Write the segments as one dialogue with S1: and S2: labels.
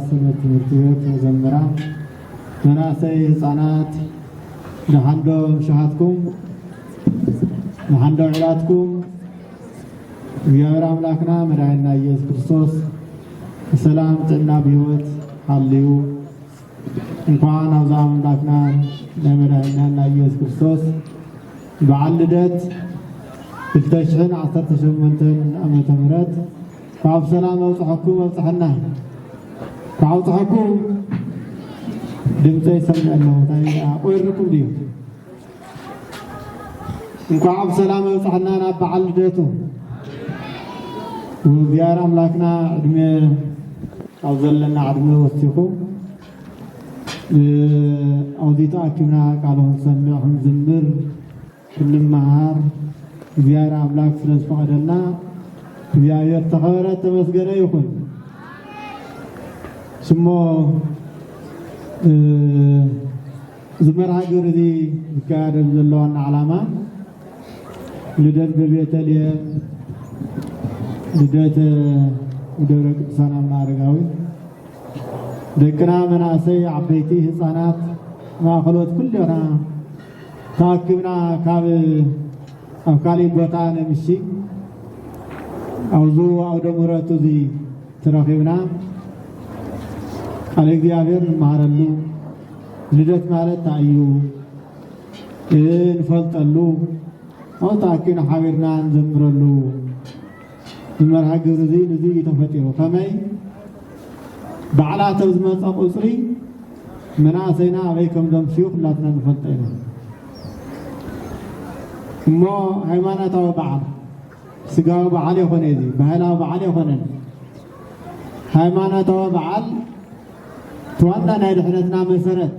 S1: ሰንበት ትምህርት ቤት መዘምራን መናእሰይ ህፃናት ንሓንዶም ሸሃትኩም ንሓንዶም ዕላትኩም እግዚአብሔር አምላክና መድኃኒትና ኢየሱስ ክርስቶስ ሰላም ጥዕና በሕይወት ሃልዩ እንኳን አብዛ አምላክና ለመድኃኒትና ኢየሱስ ክርስቶስ በዓል ልደት 2018 ዓመተ ምህረት ካብ ሰላም አውጽሐኩም አውጽሐና ካውጽሐኩም ድምጽ ይሰማል ታዲያ ቆይርኩም ዲዩ እንኳን ሰላም አውጽሐና በዓል ልደቱ ወዚያር አምላክና እድሜ አውዘለና አድሜ ወስቲኩም አውዲታ አኪና ቃሉን ሰምዕን ዝምር እንማር እግዚአብሔር አምላክ ስለፈቀደና እግዚአብሔር ተኸበረ ተመስገነ ይሁን ስሞ ዝመርሃ ግብሪ ዝካየድ ዘለዋና ዓላማ ልደት በቤተልሔም ልደት ደብረ ቅዱሳን አቡነ አረጋዊ ደቅና መናእሰይ ዓበይቲ ህፃናት ማእኸሎት ኩልና ታክብና ካብ ኣብ ካሊእ ቦታ ነምሺ ኣብዙ ኣውደ ምሕረቱ እዚ ተረኺብና ቃል እግዚአብሔር እንመሃረሉ ልደት ማለት እንታይ እዩ ንፈልጠሉ ኣብኡ ተኣኪብና ሓቢርና ንዘምረሉ ዝመርሃ ግብሪ እዚ ነዚ ተፈጢሩ ከመይ በዓላት ኣብ ዝመፀ ቁፅሪ መናእሰይና ኣበይ ከም ዘምስዩ ኩላትና ንፈልጦ ኢና እሞ ሃይማኖታዊ በዓል ስጋዊ በዓል የኾነ እዚ ባህላዊ በዓል የኾነን ሃይማኖታዊ በዓል ተዋና ናይ ድሕነትና መሰረት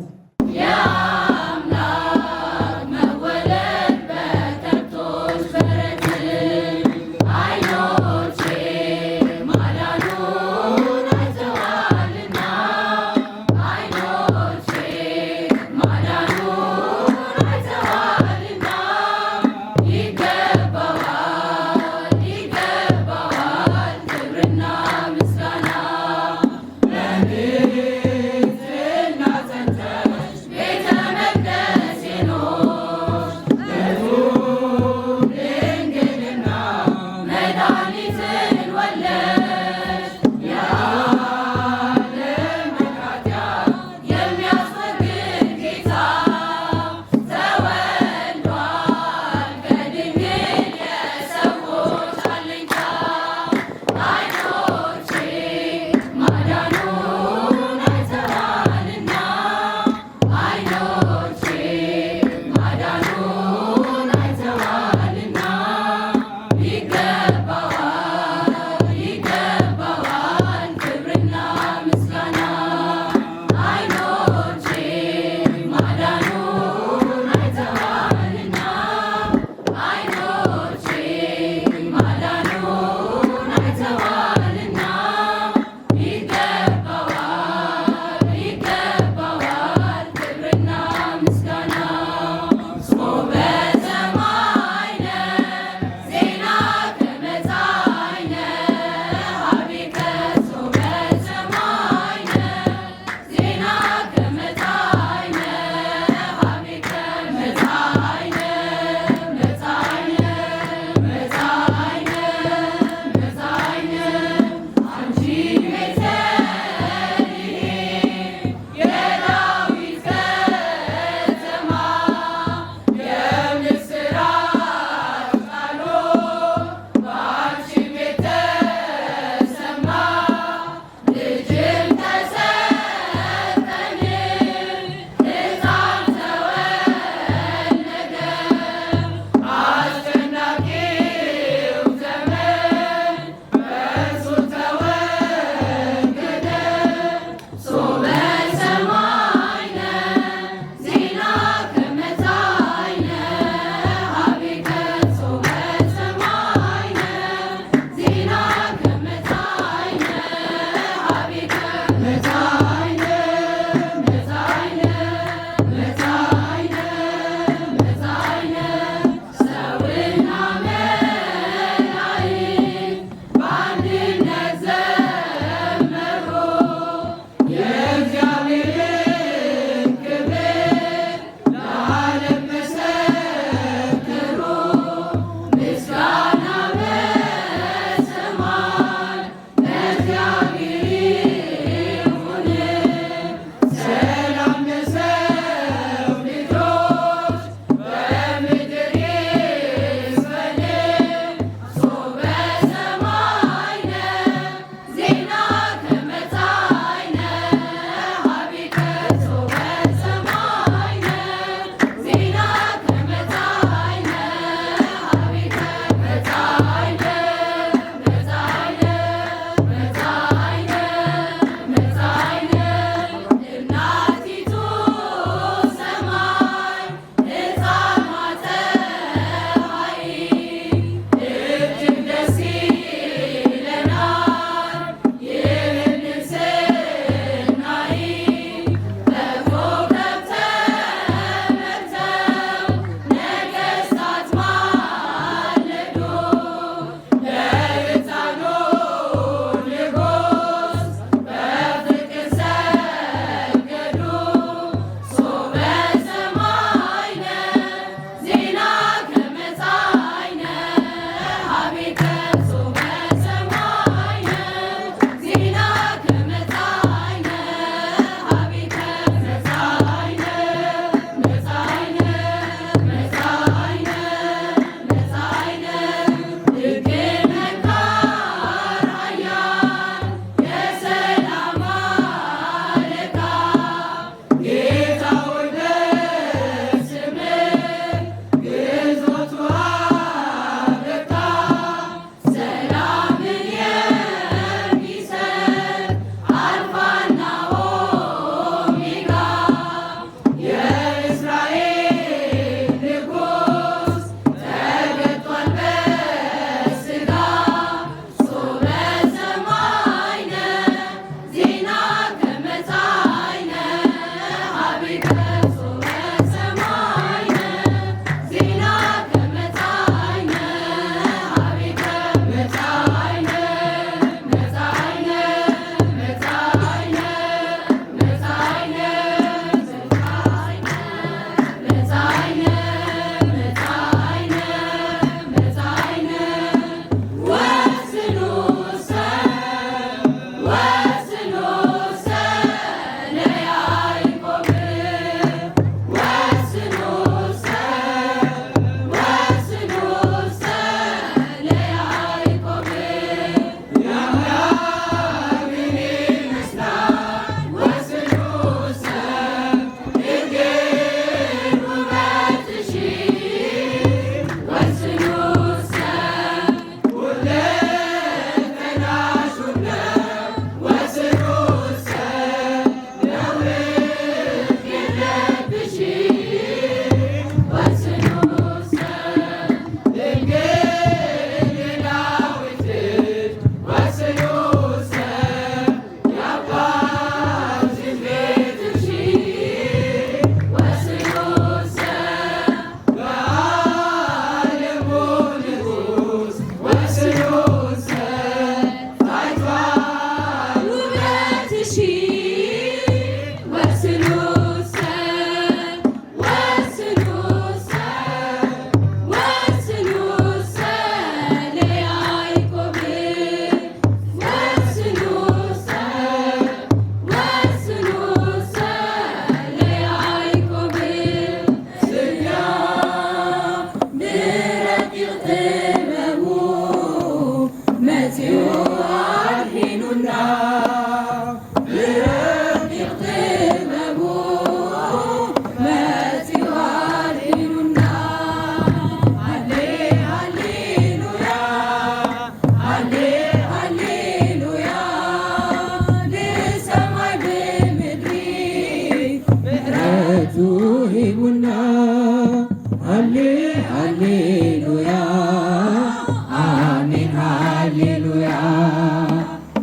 S2: ሃሌሉያ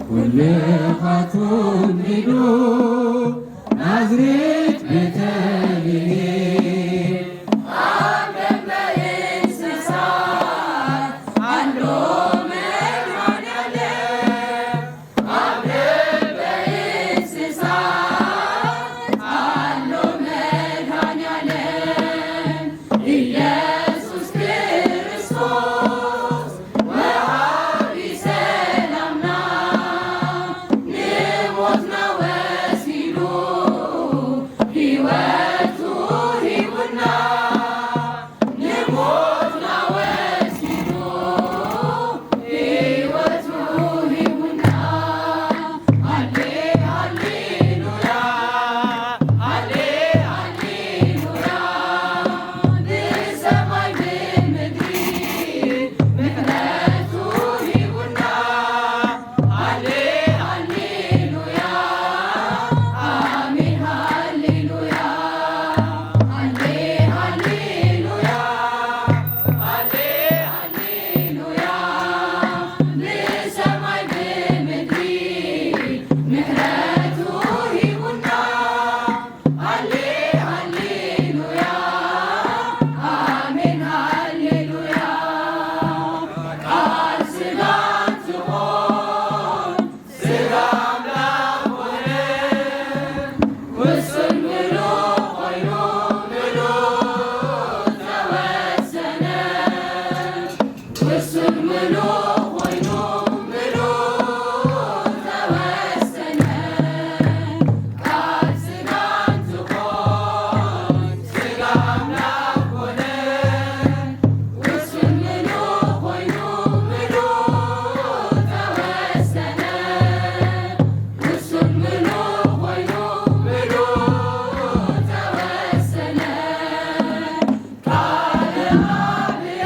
S2: ሁልኻቱን ሂዱ ናዝሬት ቤተልሔም አብረን በእንስሳት አሎ መድኃኔዓለም አብረን በእንስሳት አሎ መድኃኔዓለም ኢየሱስ ክርስቶስ ወሃቢ ሰላምና ንሞትና ወሲሉ ሕይወቱ ሂቡና ንሞትና ወሲሉ ሕይወቱ ሂቡና ሃሌ ሃሌሉያ ሃሌ ሃሌሉያ ብሰማይ ብምድሪ ምሕረቱ ሂቡና ሃሌ ሃሌሉያ አሜን ሃሌሉያ ሃሌ ሃሌሉያ ሃሌ ሃሌሉያ ብሰማይ ብምድሪ ምሕረቱ ሂቡና ሃሌ ሃሌሉያ አሜን ሃሌሉያ ቃል ሥጋ ትሆን ሥጋ አምላክ ሆነ ውሱን ምሉ ኮይኑ ምሉ ተወሰነ ውሱን ምሉ ኮይኑ ምሉ ተወሰነ ቃል ሥጋ ትሆን ሥጋ አምላክ ሆነ ውሱን ምሉ ኮይኑ ምሉ ተወሰነ ውሱን ምሉ ኮይኑ ምሉ ተወሰነ ቃለ አብያ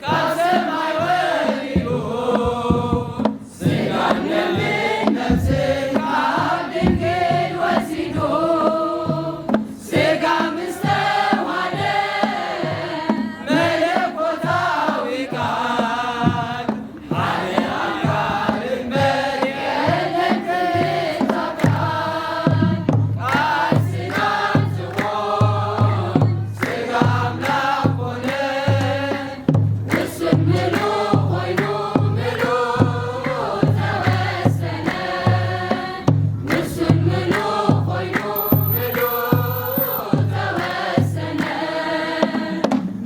S2: ቃል ሰማይ ወሪዱ ሥጋን ደምን ነፍስን ከአብ ድንግል ወሲዶ ሥጋ ምስተዋሃደ መለኮታዊ ቃል ኃይለ አካልን በገነት ታውቃል ቃል ሥጋን ትሆን ሥጋ አምላክ ሆነ ውሱን ምሉ ኮይኑ ምሉ ተወሰነ ውሱን ምሉ ኮይኑ ምሉ ተወሰነ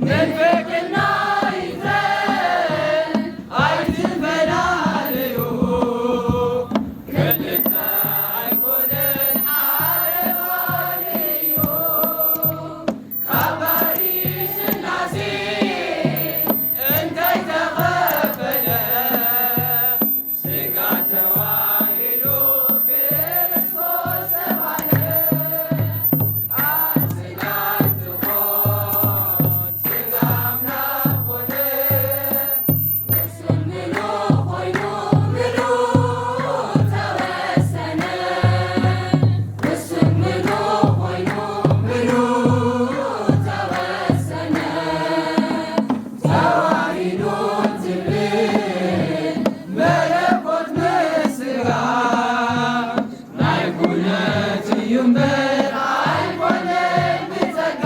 S2: መንፈቅና ይትረን አይትፈላልዩ ክልተ አይኮነን ሓደ ባልዩ ካብ ባሕሪ ሥላሴ እንታይ ተኸፈለ ሥጋ ተዋሂዱ ክርስቶስ ተባለ ቃል ሥጋን ትሆን ሥጋ አምላክ ሆነ ውሱን ምሉ ኮይኑ ምሉ ተወሰነ ውሱን ምሉ ኮይኑ ምሉ ተወሰነ ተዋሂዶ ትብል መለኮት ምስጋ ናይ ኩነት እዩ እምበር ኣይኮነን ብጸጋ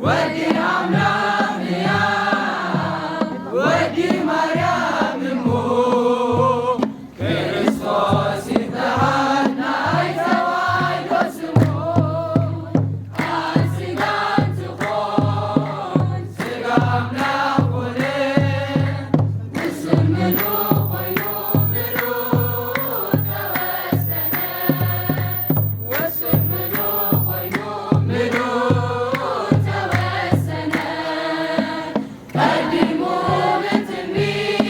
S2: ወዲ አምላክ እያ ወዲ ማርያም እሞ ክርስቶስ ይበሃል ናይ ተዋሕዶ ስሙ ቃል ሥጋን ትሆን ሥጋ አምላክ ሆነ ውሱን ምሉ ኮይኑ ምሉ ተወሰነ ውሱን ምሉ ኮይኑ ምሉ ተወሰነ ቀዲሙ ብትንቢት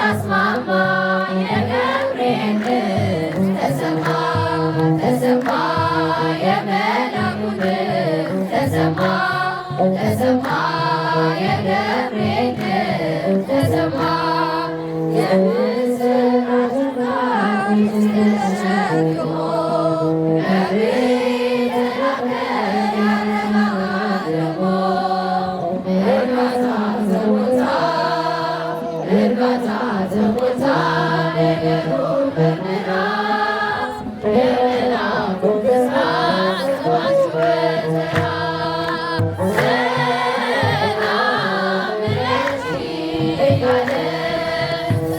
S2: ተስማማ የገብርኤል ድምፅ ተሰማ ተሰማ የመላኩ ድምፅ ተሰማ ተሰማ የገብርኤል ድምፅ ተሰማ የምስራች ቃል ተሸክሞ ገብርኤል ተላከ ያረጋጋት ደግሞ እርጋታ ዘቦታ እርጋታ ዘቦታ ነገሩን መርምራ የመላኩ ብስራት ሰማችሁ በተራ ሰላም ለኪ እያለ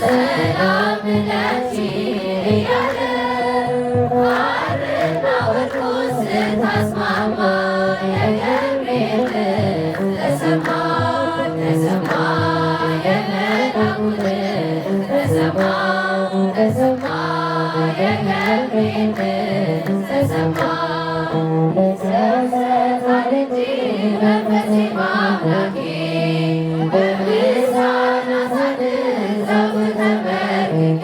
S2: ሰላም ለኪ እያለ ሐርና ወርቁን ስታስማማ የገብርኤል ድምፅ ተሰማ ተሰማ የመላኩ ድምፅ ተሰማ ተሰማ የገብርኤል ድምፅ ተሰማ ይሰሰታል እንጂ መንፈሴ በአምላኬ በምስጋና ሳድር ዘወትር ተንበርክኬ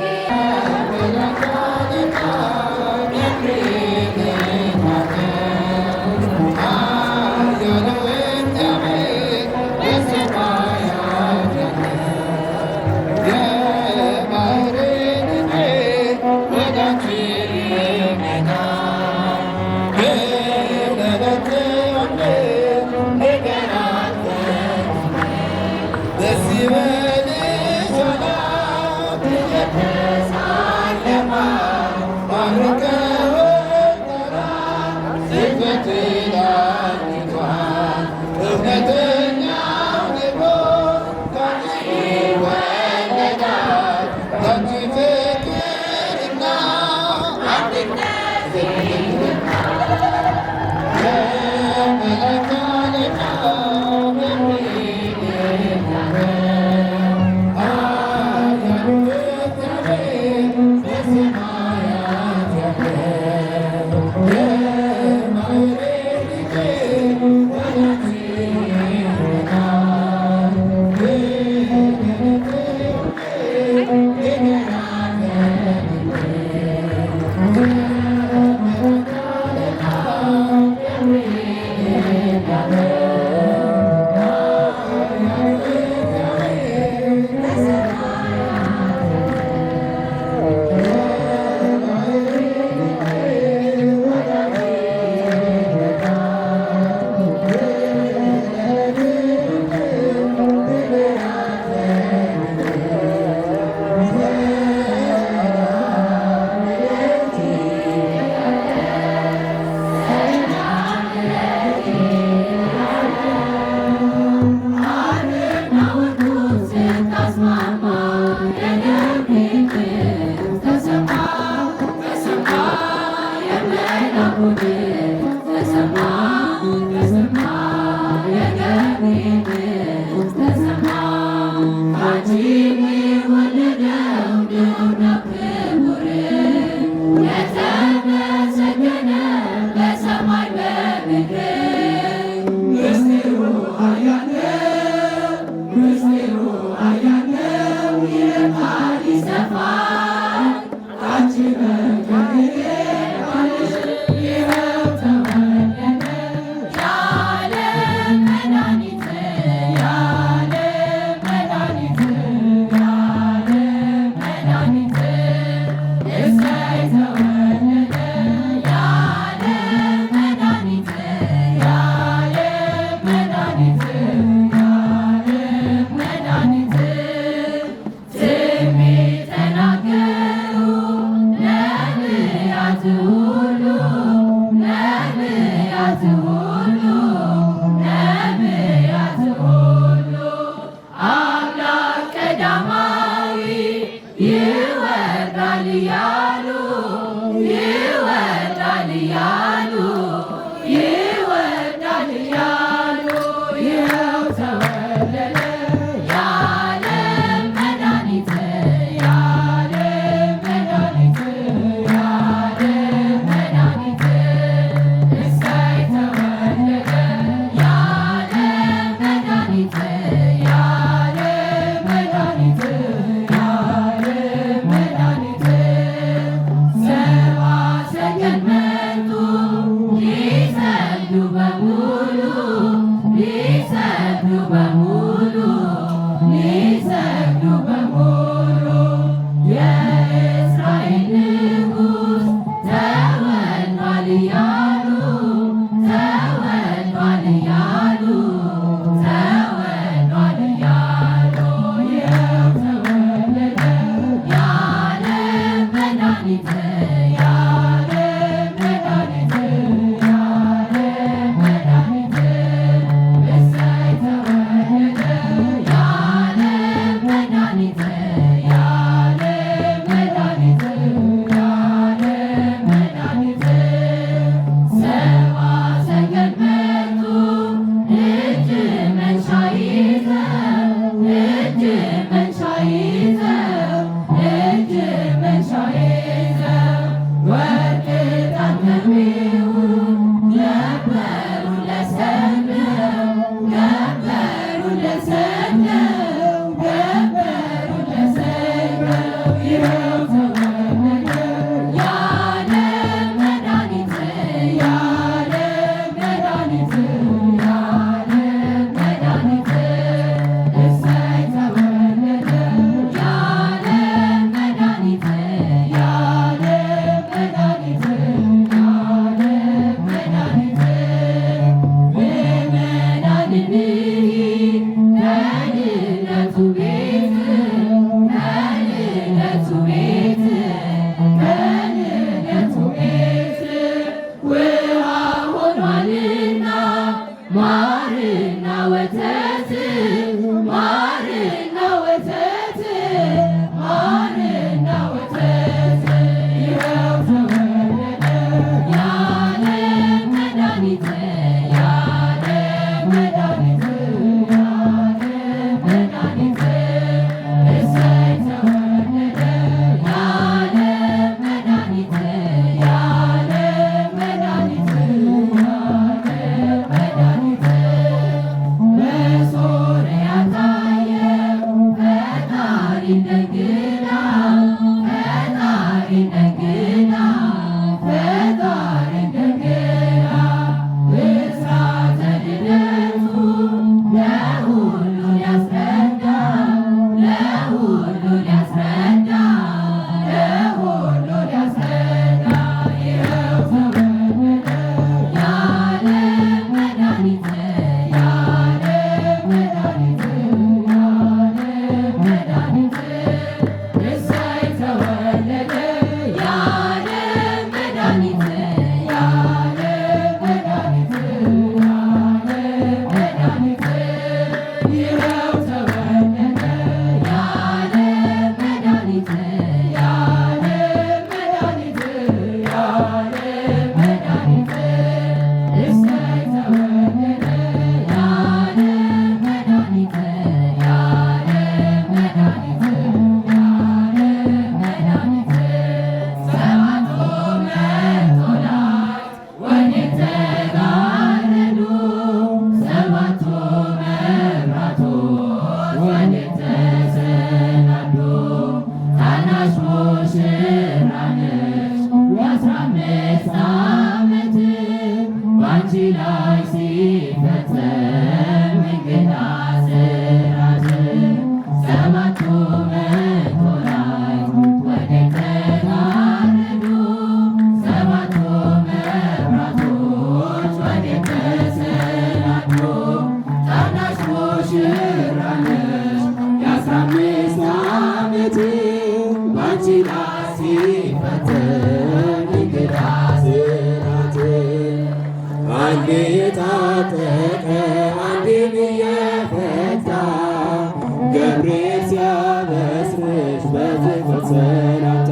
S3: ገብርኤል ሲያበስርሽ በትምህርት ሰላምታ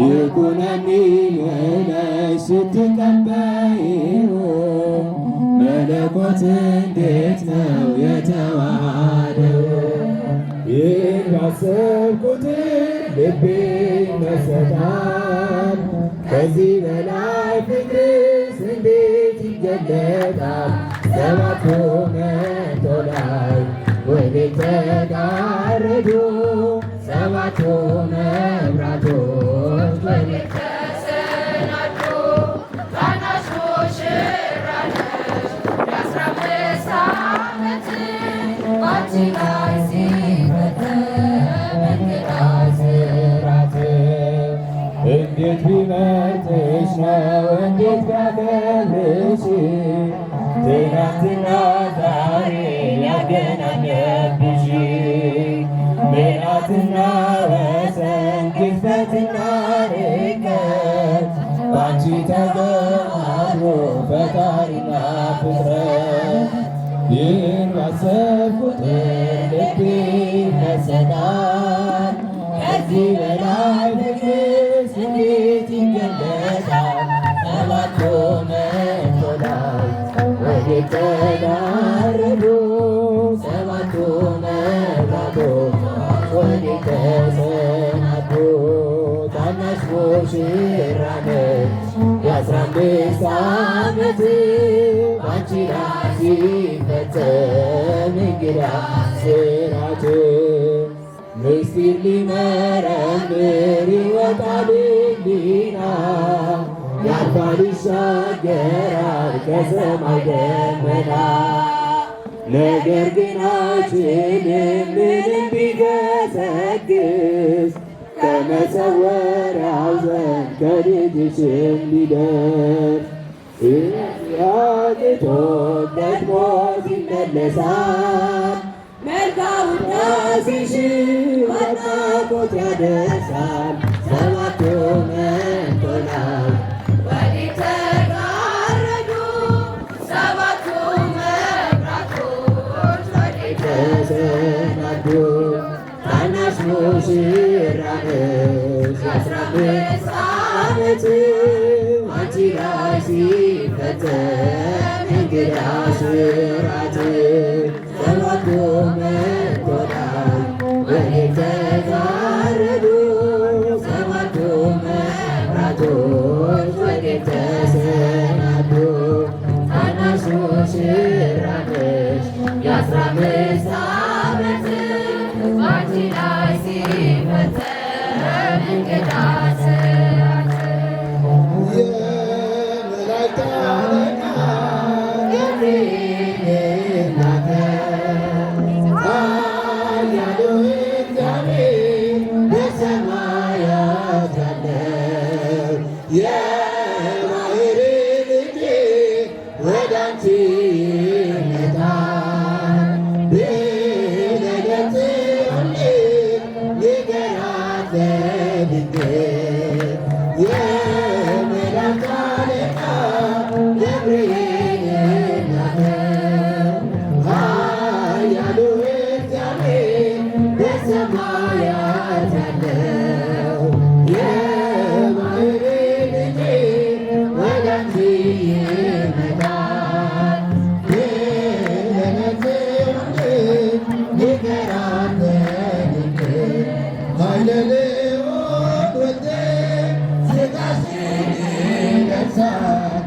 S3: ይኩነኒ ብለሽ ስትቀበይው መለኮት እንዴት ነው የተዋሃደው? ይህን ባሰብኩት ልቤ ይመሰጣል። ከዚህ በላይ ፍቅርስ እንዴት ይገለጣል? ሰባቱ መንጦላዕት ወዴት ተጋረዱ? ሰባቱ መብራቶች ወዴት ተሰናዱ? ታናሽ ሙሽራ ነሽ የአስራ አምስት ዓመት ባንቺ ላይ ሲፈጸም እንግዳ ስራት እንዴት ቢመርጥሽ ነው እንዴት ቢያከብርሽ ትናንትና ዛሬ ያገናኘብሽ ምሕረትና ወሰን ግዝፈትና ባንቺ ተገናኝቶ ፈጣሪና ፍጥረት ይህን ባሰብኩ ቁጥር ልቤ ይመሰጣል። ከዚህ በላይ ፍቅርስ እንዴት ይገለጣል? ሰባቱ መክሊት ወዴት ተጋረዱ? ሰባቱ መብራቶች ወዴት ተሰናዱ? ታናሽ ሙሽራ ነች የ15 ዓመት ባንቺ ላይ ሲፈጸም እንግዳ ስራት ምስጢር ሊመረምር ይወጣል ሕሊና ያልፋል ይሻገራል ከሰማይ ደመና ነገር ግን አይችልም ምንም ቢገሰግስ ከመሰወሪያው ዘንድ ከልጅሽም ሊደርስ ያቅቶት ደግሞ ሲመለሳል መልካም ውዳሴሽ አድናቆት ያደርሳል። ሰባቱ መንጦላዕት
S2: ወዴት ተጋረዱ? ሰባቱ መብራቶች ወዴት
S3: ተሰናዱ? ታናሽ ሙሽራ ነሽ የ15 ዓመት አንቺ ላይ ሲፈጸም እንግዳ ስራት ሰባቱ መንጦላዕት ወዴት ተጋረዱ? ሰባቱ መብራቶች ወዴት ተሰናዱ? ታናሽ ሙሽራ ነሽ የ15 ዓመት ባንቺ ላይ ሲፈጸም እንግዳ ስራት
S1: የመላእክት አለቃ ገብርኤል ላከ ኃያሉ እግዚአብሔር በሰማያት ያለው የባሕር ልጅ ወደ አንቺ ይመጣል ብለህ ለጽዮን ንገራት በድንገት የመላእክት አለቃ ገብርኤል ላከ ኃያሉ እግዚአብሔር በሰማያት ያለው የባሕር ልጅ ወደ አንቺ ይመጣል ብለህ ለጽዮን ንገራት በድንገት ኃይለ ልዑል ወልደ ሥጋሽን ይለብሳል